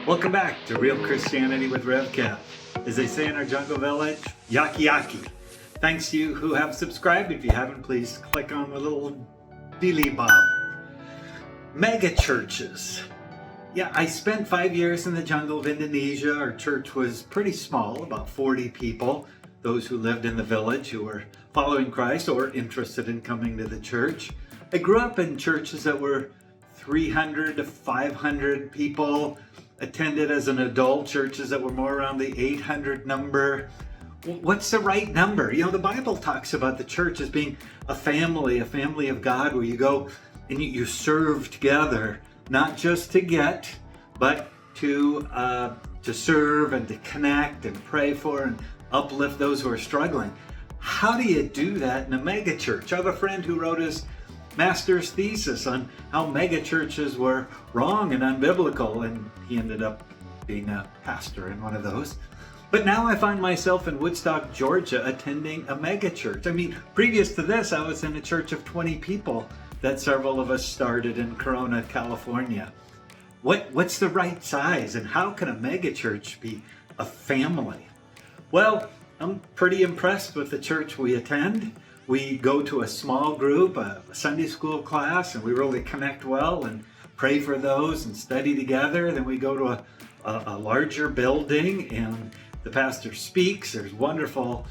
Welcome back to Real Christianity with Rev Kev. As they say in our jungle village, yaki yaki. Thanks to you who have subscribed. If you haven't, please click on the little billy bob. Megachurches. Yeah, I spent 5 years in the jungle of Indonesia. Our church was pretty small, about 40 people. Those who lived in the village who were following Christ or interested in coming to the church. I grew up in churches that were 300 to 500 people. Attended as an adult churches that were more around the 800 number. What's the right number? You know, the Bible talks about the church as being a family of God, where you go and you serve together, not just to get, but to serve and to connect and pray for and uplift those who are struggling. How do you do that in a mega church? I have a friend who wrote his master's thesis on how mega churches were wrong and unbiblical, and he ended up being a pastor in one of those. But now I find myself in Woodstock, Georgia, attending a mega church. I mean, previous to this, I was in a church of 20 people that several of us started in Corona, California. What's the right size, and how can a mega church be a family? Well, I'm pretty impressed with the church we attend. We go to a small group, a Sunday school class, and we really connect well and pray for those and study together. Then we go to a larger building and the pastor speaks. There's wonderful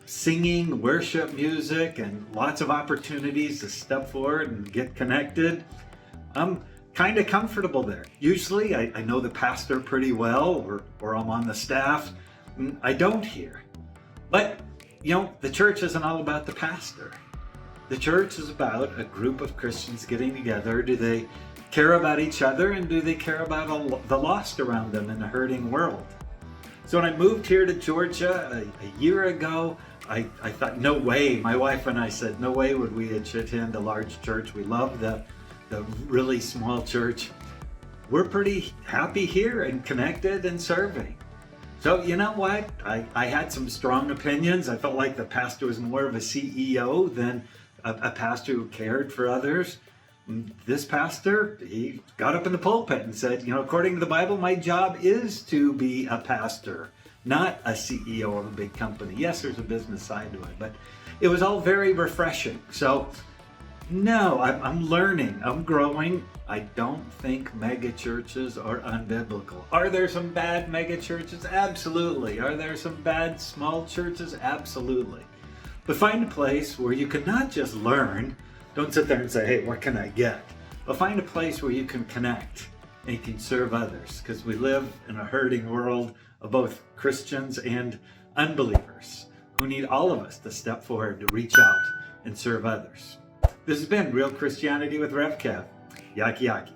singing, worship music, and lots of opportunities to step forward and get connected. I'm kind of comfortable there. Usually I know the pastor pretty well, or I'm on the staff. I don't here. But you know, the church isn't all about the pastor. The church is about a group of Christians getting together. Do they care about each other, and do they care about the lost around them in a hurting world? So when I moved here to Georgia a year ago, I thought, no way. My wife and I said, no way would we attend a large church. We love the really small church. We're pretty happy here and connected and serving. So you know what? I had some strong opinions. I felt like the pastor was more of a CEO than a pastor who cared for others. This pastor, he got up in the pulpit and said, you know, according to the Bible, my job is to be a pastor, not a CEO of a big company. Yes, there's a business side to it, but it was all very refreshing. So no, I'm learning, I'm growing. I don't think mega churches are unbiblical. Are there some bad mega churches? Absolutely. Are there some bad small churches? Absolutely. But find a place where you can not just learn, don't sit there and say, hey, what can I get? But find a place where you can connect and you can serve others, because we live in a hurting world of both Christians and unbelievers who need all of us to step forward to reach out and serve others. This has been Real Christianity with Rev Kev. Yaki yaki.